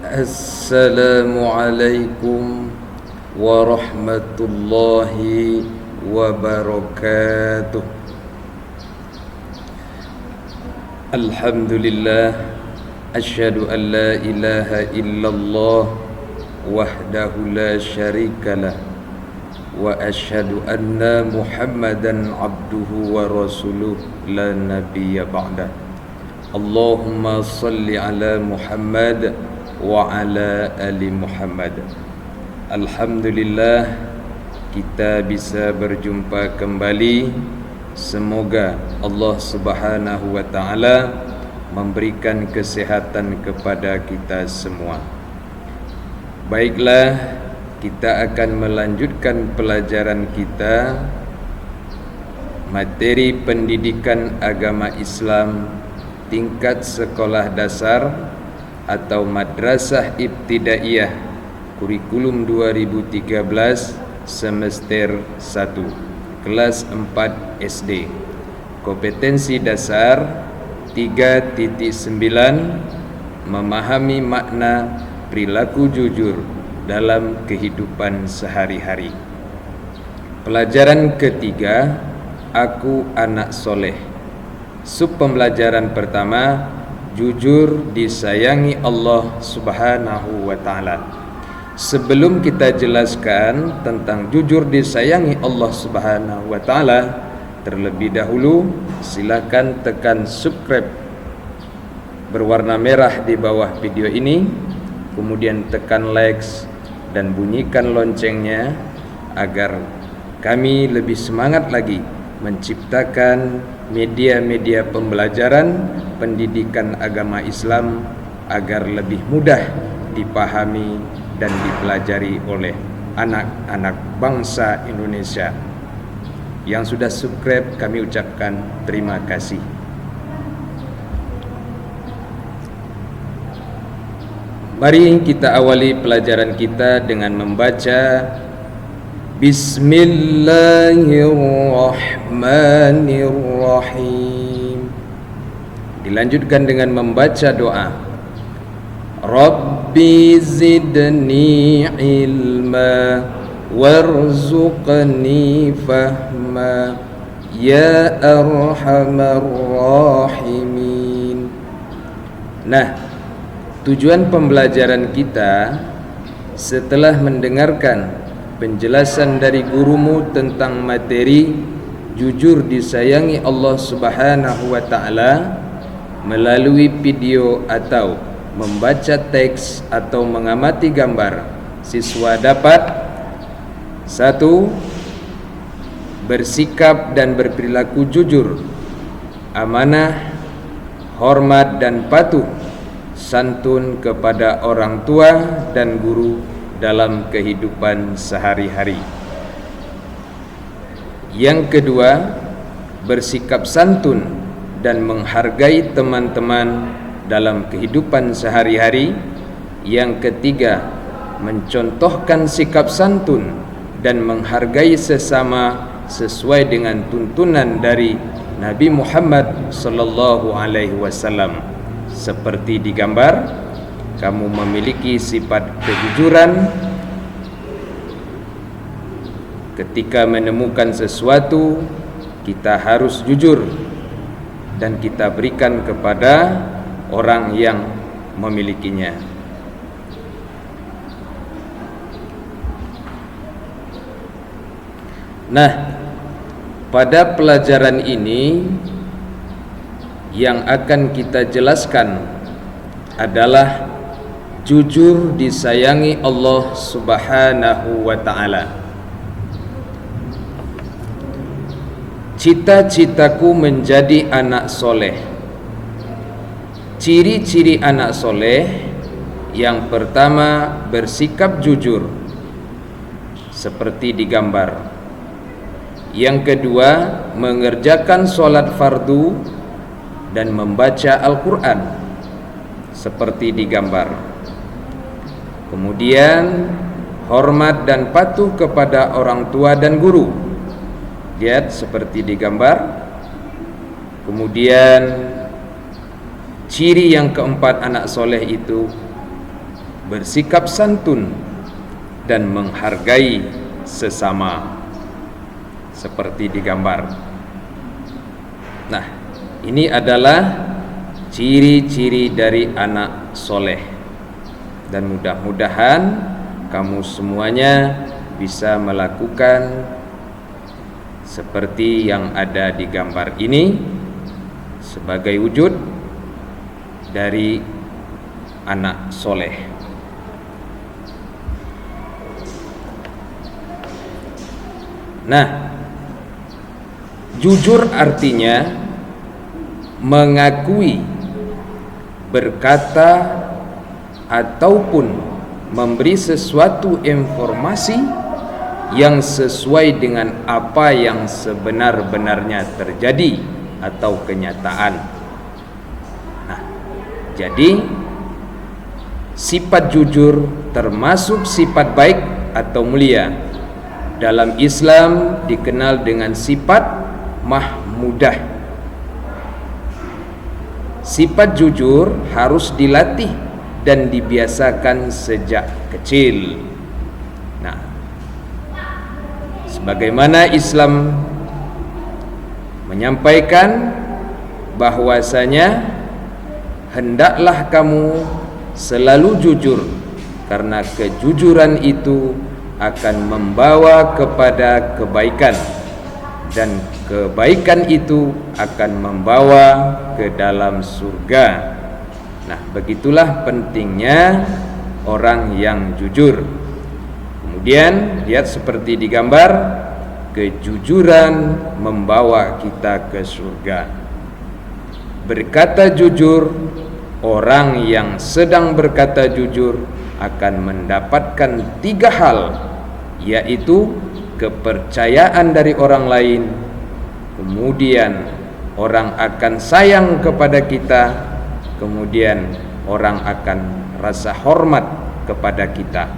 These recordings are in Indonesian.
Assalamualaikum warahmatullahi wabarakatuh. Alhamdulillah, asyhadu an la ilaha illallah wahdahu la syarikalah wa asyhadu anna Muhammadan abduhu wa rasuluh la nabiyya ba'dah. Allahumma salli ala Muhammad wa ala ali Muhammad. Alhamdulillah, kita bisa berjumpa kembali. Semoga Allah Subhanahu wa taala memberikan kesehatan kepada kita semua. Baiklah, kita akan melanjutkan pelajaran kita materi pendidikan agama Islam tingkat sekolah dasar atau madrasah ibtidaiyah kurikulum 2013 semester 1 kelas 4 SD. Kompetensi dasar 3.9 memahami makna perilaku jujur dalam kehidupan sehari-hari. Pelajaran ketiga, aku anak soleh. Sub pembelajaran pertama, jujur disayangi Allah Subhanahu wa taala. Sebelum kita jelaskan tentang jujur disayangi Allah Subhanahu wa taala, terlebih dahulu silakan tekan subscribe berwarna merah di bawah video ini, kemudian tekan like dan bunyikan loncengnya agar kami lebih semangat lagi menciptakan media-media pembelajaran pendidikan agama Islam agar lebih mudah dipahami dan dipelajari oleh anak-anak bangsa Indonesia. Yang sudah subscribe kami ucapkan terima kasih. Mari kita awali pelajaran kita dengan membaca Bismillahirrahmanirrahim. Dilanjutkan dengan membaca doa. Rabbi zidni ilma warzuqni fahma ya arhamar rahimin. Nah, tujuan pembelajaran kita setelah mendengarkan penjelasan dari gurumu tentang materi jujur disayangi Allah Subhanahu wa taala melalui video atau membaca teks atau mengamati gambar, siswa dapat 1. Bersikap dan berperilaku jujur, amanah, hormat dan patuh, santun kepada orang tua dan guru dalam kehidupan sehari-hari. Yang kedua, bersikap santun dan menghargai teman-teman dalam kehidupan sehari-hari. Yang ketiga, mencontohkan sikap santun dan menghargai sesama sesuai dengan tuntunan dari Nabi Muhammad sallallahu alaihi wasallam. Seperti digambar, kamu memiliki sifat kejujuran ketika menemukan sesuatu, kita harus jujur dan kita berikan kepada orang yang memilikinya. Nah, pada pelajaran ini yang akan kita jelaskan adalah jujur disayangi Allah Subhanahu wa ta'ala. Cita-citaku menjadi anak soleh. Ciri-ciri anak soleh, yang pertama bersikap jujur seperti digambar. Yang kedua mengerjakan sholat fardu dan membaca Al-Quran seperti digambar. Kemudian hormat dan patuh kepada orang tua dan guru, lihat seperti digambar. Kemudian ciri yang keempat anak soleh itu bersikap santun, dan menghargai sesama seperti digambar. Nah, ini adalah ciri-ciri dari anak soleh, dan mudah-mudahan kamu semuanya bisa melakukan seperti yang ada di gambar ini sebagai wujud dari anak soleh. Nah, jujur artinya mengakui, berkata, ataupun memberi sesuatu informasi yang sesuai dengan apa yang sebenar-benarnya terjadi atau kenyataan. Nah, jadi sifat jujur termasuk sifat baik atau mulia. Dalam Islam dikenal dengan sifat mahmudah. Sifat jujur harus dilatih dan dibiasakan sejak kecil. Nah, sebagaimana Islam menyampaikan bahwasanya hendaklah kamu selalu jujur, karena kejujuran itu akan membawa kepada kebaikan, dan kebaikan itu akan membawa ke dalam surga. Nah, begitulah pentingnya orang yang jujur. Kemudian lihat seperti digambar, kejujuran membawa kita ke surga. Berkata jujur, orang yang sedang berkata jujur akan mendapatkan 3 hal, yaitu kepercayaan dari orang lain, kemudian orang akan sayang kepada kita, kemudian orang akan rasa hormat kepada kita.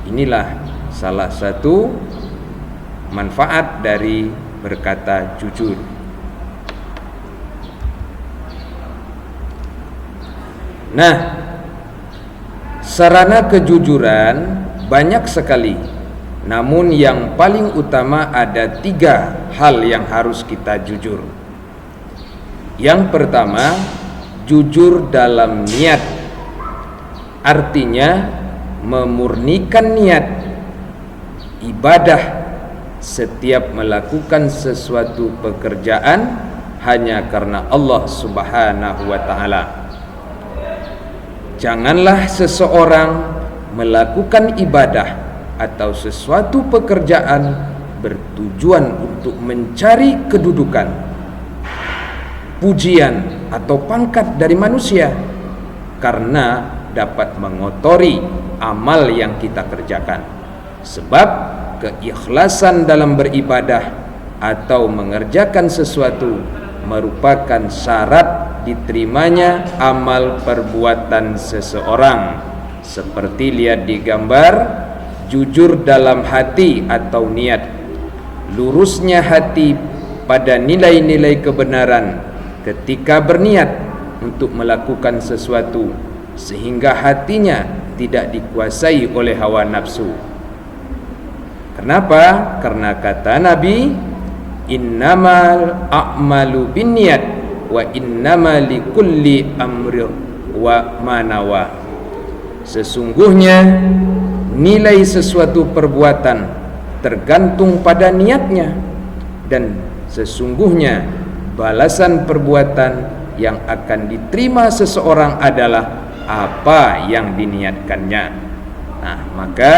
Inilah salah satu manfaat dari berkata jujur. Nah, sarana kejujuran banyak sekali, namun yang paling utama ada 3 hal yang harus kita jujur. Yang pertama, jujur dalam niat, artinya memurnikan niat ibadah. Setiap melakukan sesuatu pekerjaan hanya karena Allah Subhanahu wa ta'ala. Janganlah seseorang melakukan ibadah atau sesuatu pekerjaan bertujuan untuk mencari kedudukan, pujian atau pangkat dari manusia, karena dapat mengotori amal yang kita kerjakan. Sebab keikhlasan dalam beribadah atau mengerjakan sesuatu merupakan syarat diterimanya amal perbuatan seseorang. Seperti lihat di gambar, jujur dalam hati atau niat, lurusnya hati pada nilai-nilai kebenaran ketika berniat untuk melakukan sesuatu, sehingga hatinya tidak dikuasai oleh hawa nafsu. Kenapa? Karena kata Nabi, innamal a'malu binniyat wa innama likulli amri wa manawa. Sesungguhnya nilai sesuatu perbuatan tergantung pada niatnya, dan sesungguhnya balasan perbuatan yang akan diterima seseorang adalah apa yang diniatkannya. Nah, maka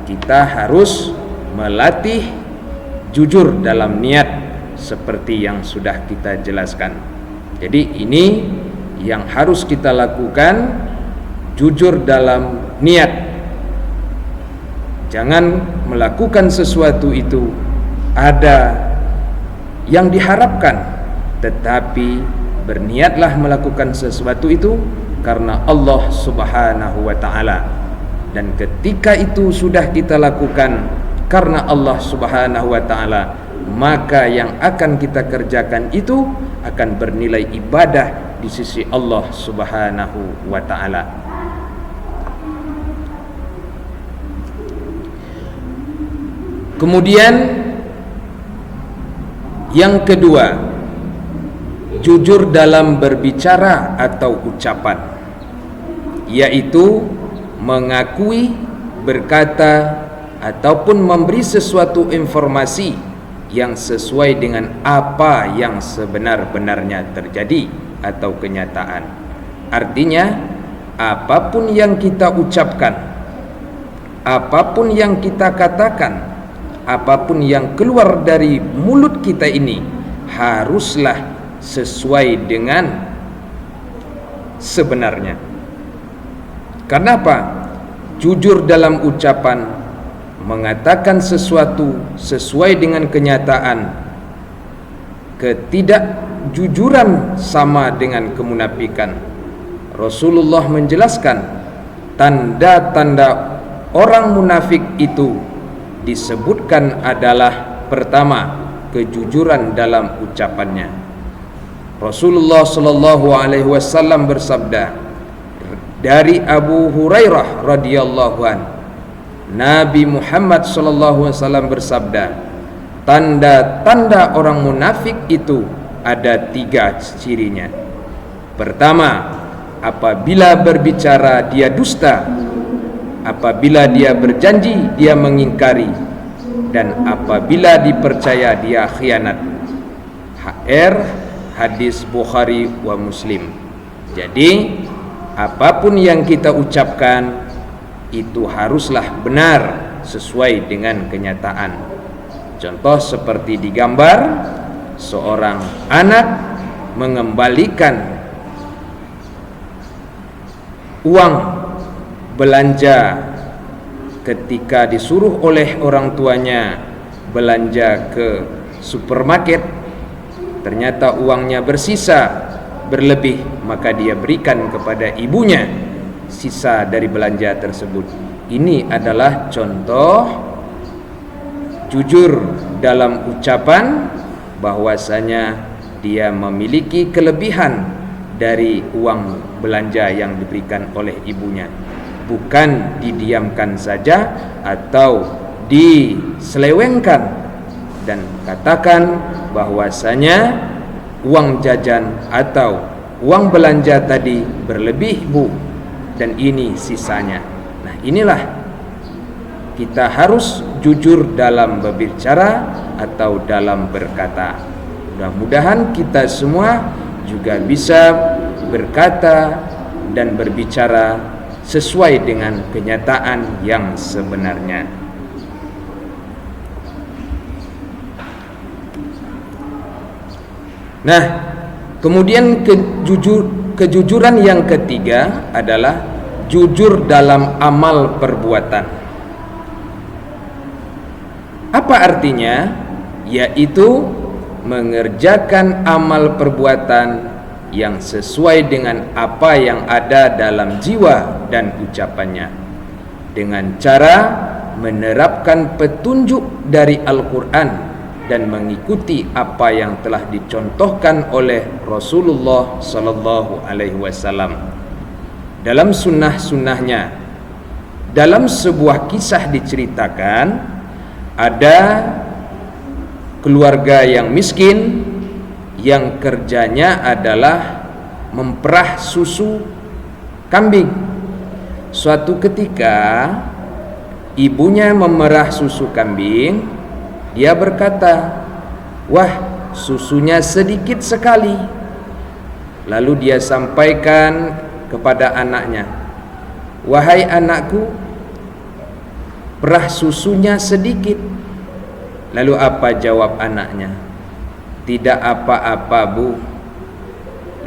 kita harus melatih jujur dalam niat seperti yang sudah kita jelaskan. Jadi ini yang harus kita lakukan, jujur dalam niat. Jangan melakukan sesuatu itu ada yang diharapkan, tetapi berniatlah melakukan sesuatu itu karena Allah Subhanahu wa ta'ala. Dan ketika itu sudah kita lakukan karena Allah Subhanahu wa ta'ala, maka yang akan kita kerjakan itu akan bernilai ibadah di sisi Allah Subhanahu wa ta'ala. Kemudian yang kedua, jujur dalam berbicara atau ucapan, yaitu mengakui, berkata, ataupun memberi sesuatu informasi yang sesuai dengan apa yang sebenar-benarnya terjadi atau kenyataan. Artinya, apapun yang kita ucapkan, apapun yang kita katakan, apapun yang keluar dari mulut kita ini haruslah sesuai dengan sebenarnya. Karena apa? Jujur dalam ucapan, mengatakan sesuatu sesuai dengan kenyataan. Ketidakjujuran sama dengan kemunafikan. Rasulullah menjelaskan tanda-tanda orang munafik itu disebutkan adalah pertama, kejujuran dalam ucapannya. Rasulullah sallallahu alaihi wasallam bersabda dari Abu Hurairah radhiyallahu an, Nabi Muhammad sallallahu alaihi wasallam bersabda, tanda-tanda orang munafik itu ada 3 cirinya. Pertama, apabila berbicara dia dusta, apabila dia berjanji dia mengingkari, dan apabila dipercaya dia khianat. Hadis Bukhari wa Muslim. Jadi apapun yang kita ucapkan itu haruslah benar sesuai dengan kenyataan. Contoh seperti digambar seorang anak mengembalikan uang belanja ketika disuruh oleh orang tuanya belanja ke supermarket, ternyata uangnya bersisa berlebih, maka dia berikan kepada ibunya sisa dari belanja tersebut. Ini adalah contoh jujur dalam ucapan bahwasanya dia memiliki kelebihan dari uang belanja yang diberikan oleh ibunya, bukan didiamkan saja atau diselewengkan dan katakan bahwasanya uang jajan atau uang belanja tadi berlebih bu, dan ini sisanya. Nah, inilah kita harus jujur dalam berbicara atau dalam berkata. Mudah-mudahan kita semua juga bisa berkata dan berbicara sesuai dengan kenyataan yang sebenarnya. Nah, kemudian kejujuran yang ketiga adalah jujur dalam amal perbuatan. Apa artinya? Yaitu mengerjakan amal perbuatan yang sesuai dengan apa yang ada dalam jiwa dan ucapannya, dengan cara menerapkan petunjuk dari Al-Quran dan mengikuti apa yang telah dicontohkan oleh Rasulullah sallallahu alaihi wasallam dalam sunnah-sunnahnya. Dalam sebuah kisah diceritakan ada keluarga yang miskin yang kerjanya adalah memperah susu kambing. Suatu ketika ibunya memerah susu kambing, dia berkata, "Wah, susunya sedikit sekali." Lalu dia sampaikan kepada anaknya, "Wahai anakku, perah susunya sedikit." Lalu apa jawab anaknya? "Tidak apa-apa, Bu."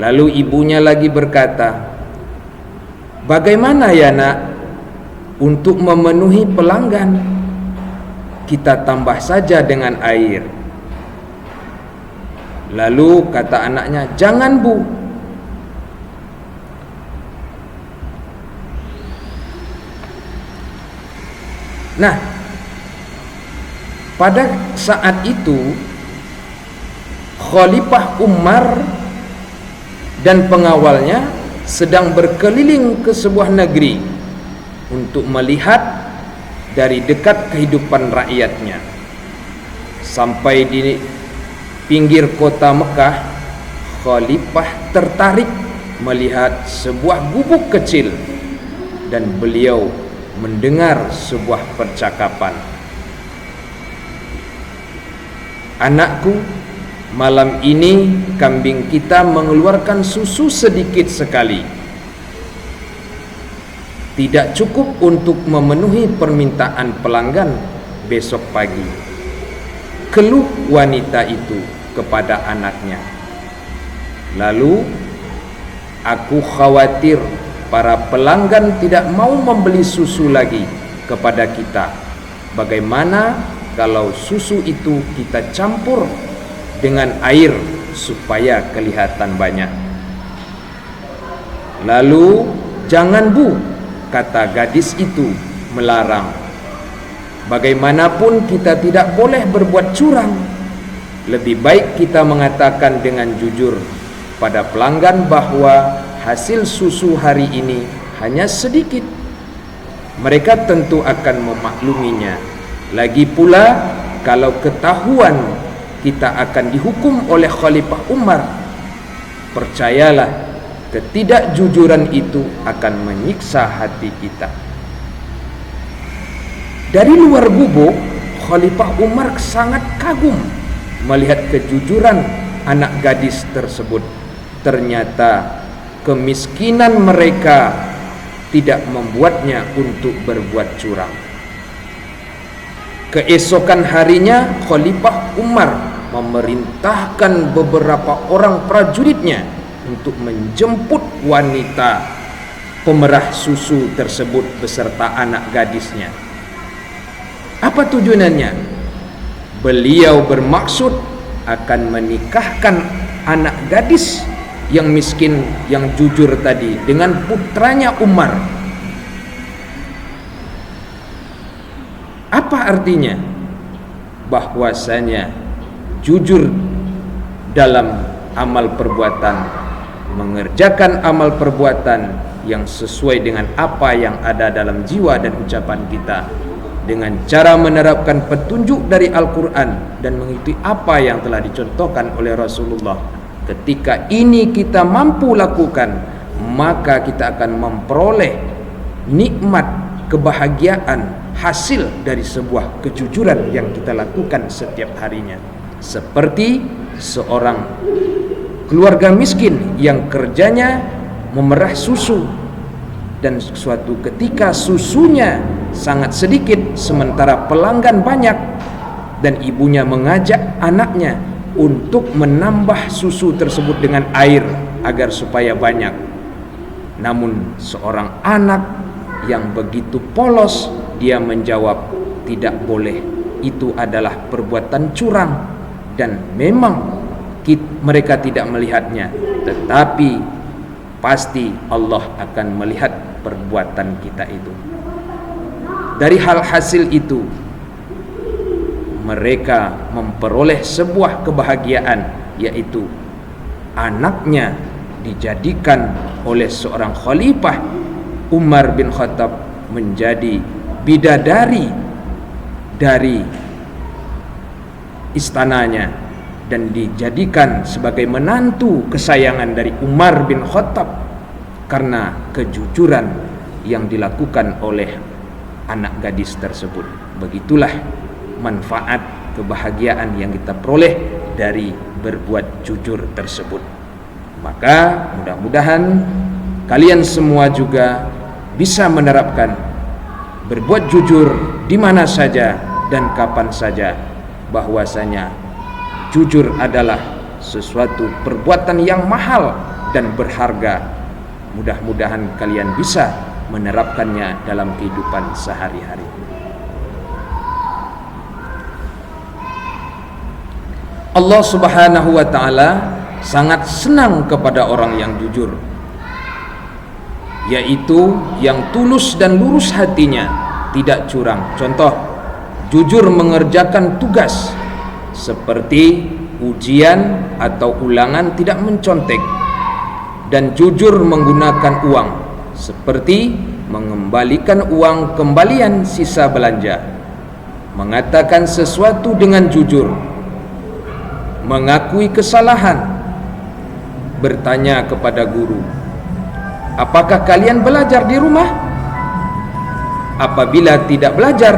Lalu ibunya lagi berkata, "Bagaimana ya nak, untuk memenuhi pelanggan kita tambah saja dengan air." Lalu kata anaknya, "Jangan, Bu." Nah, pada saat itu Khalifah Umar dan pengawalnya sedang berkeliling ke sebuah negeri untuk melihat dari dekat kehidupan rakyatnya. Sampai di pinggir kota Mekah, khalifah tertarik melihat sebuah gubuk kecil dan beliau mendengar sebuah percakapan. "Anakku, malam ini kambing kita mengeluarkan susu sedikit sekali. Tidak cukup untuk memenuhi permintaan pelanggan besok pagi," keluh wanita itu kepada anaknya. "Lalu aku khawatir para pelanggan tidak mau membeli susu lagi kepada kita. Bagaimana kalau susu itu kita campur dengan air supaya kelihatan banyak?" "Lalu jangan, Bu," kata gadis itu melarang. "Bagaimanapun kita tidak boleh berbuat curang. Lebih baik kita mengatakan dengan jujur pada pelanggan bahwa hasil susu hari ini hanya sedikit. Mereka tentu akan memakluminya. Lagi pula kalau ketahuan kita akan dihukum oleh Khalifah Umar, percayalah ketidakjujuran itu akan menyiksa hati kita." Dari luar gubuk, Khalifah Umar sangat kagum melihat kejujuran anak gadis tersebut. Ternyata kemiskinan mereka tidak membuatnya untuk berbuat curang. Keesokan harinya, Khalifah Umar memerintahkan beberapa orang prajuritnya untuk menjemput wanita pemerah susu tersebut beserta anak gadisnya. Apa tujuannya? Beliau bermaksud akan menikahkan anak gadis yang miskin, yang jujur tadi dengan putranya Umar. Apa artinya? Bahwasanya jujur dalam amal perbuatan, mengerjakan amal perbuatan yang sesuai dengan apa yang ada dalam jiwa dan ucapan kita, dengan cara menerapkan petunjuk dari Al-Quran dan mengikuti apa yang telah dicontohkan oleh Rasulullah. Ketika ini kita mampu lakukan, maka kita akan memperoleh nikmat kebahagiaan hasil dari sebuah kejujuran yang kita lakukan setiap harinya. Seperti seorang keluarga miskin yang kerjanya memerah susu, dan suatu ketika susunya sangat sedikit sementara pelanggan banyak, dan ibunya mengajak anaknya untuk menambah susu tersebut dengan air agar supaya banyak. Namun seorang anak yang begitu polos, dia menjawab, "Tidak boleh, itu adalah perbuatan curang." Dan memang mereka tidak melihatnya, tetapi pasti Allah akan melihat perbuatan kita itu. Dari hal hasil itu, mereka memperoleh sebuah kebahagiaan, yaitu anaknya dijadikan oleh seorang khalifah Umar bin Khattab menjadi bidadari dari istananya dan dijadikan sebagai menantu kesayangan dari Umar bin Khattab karena kejujuran yang dilakukan oleh anak gadis tersebut. Begitulah manfaat kebahagiaan yang kita peroleh dari berbuat jujur tersebut. Maka mudah-mudahan kalian semua juga bisa menerapkan berbuat jujur di mana saja dan kapan saja, bahwasanya jujur adalah sesuatu perbuatan yang mahal dan berharga. Mudah-mudahan kalian bisa menerapkannya dalam kehidupan sehari-hari. Allah Subhanahu wa ta'ala sangat senang kepada orang yang jujur, yaitu yang tulus dan lurus hatinya, tidak curang. Contoh, jujur mengerjakan tugas seperti ujian atau ulangan, tidak mencontek, dan jujur menggunakan uang seperti mengembalikan uang kembalian sisa belanja. mengatakan sesuatu dengan jujur, mengakui kesalahan, bertanya kepada guru, apakah kalian belajar di rumah? Apabila tidak belajar,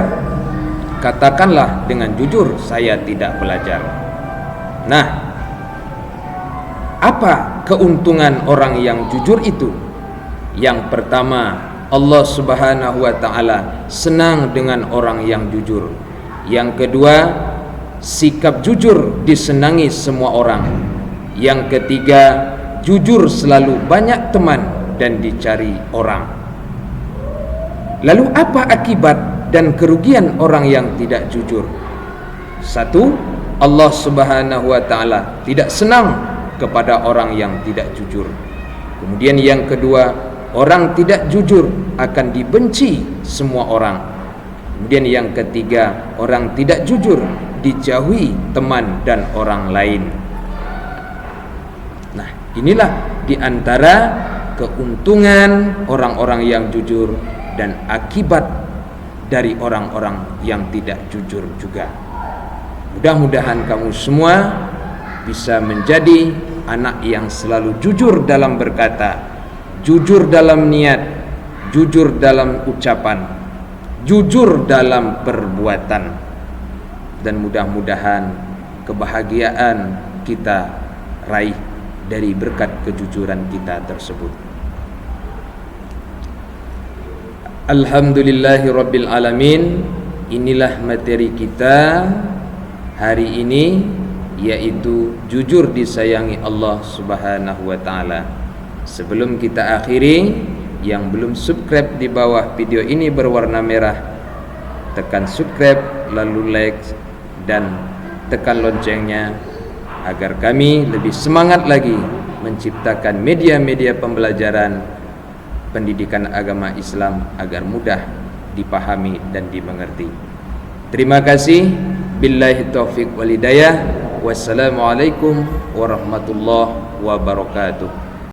katakanlah dengan jujur, saya tidak belajar. Nah, apa keuntungan orang yang jujur itu? Yang pertama, Allah Subhanahu wa ta'ala senang dengan orang yang jujur. Yang kedua, sikap jujur disenangi semua orang. Yang ketiga, jujur selalu banyak teman dan dicari orang. Lalu apa akibat dan kerugian orang yang tidak jujur? Satu, Allah Subhanahu wa ta'ala tidak senang kepada orang yang tidak jujur. Kemudian yang kedua, orang tidak jujur akan dibenci semua orang. Kemudian yang ketiga, orang tidak jujur dijauhi teman dan orang lain. Nah, inilah diantara keuntungan orang-orang yang jujur dan akibat dari orang-orang yang tidak jujur juga. Mudah-mudahan kamu semua bisa menjadi anak yang selalu jujur dalam berkata, jujur dalam niat, jujur dalam ucapan, jujur dalam perbuatan. Dan mudah-mudahan kebahagiaan kita raih dari berkat kejujuran kita tersebut. Alhamdulillahirabbil alamin. Inilah materi kita hari ini, yaitu jujur disayangi Allah Subhanahu wa ta'ala. Sebelum kita akhiri, yang belum subscribe di bawah video ini berwarna merah, tekan subscribe, lalu like dan tekan loncengnya agar kami lebih semangat lagi menciptakan media-media pembelajaran pendidikan agama Islam agar mudah dipahami dan dimengerti. Terima kasih. Billahi taufiq wal hidayah. Wassalamualaikum warahmatullahi wabarakatuh.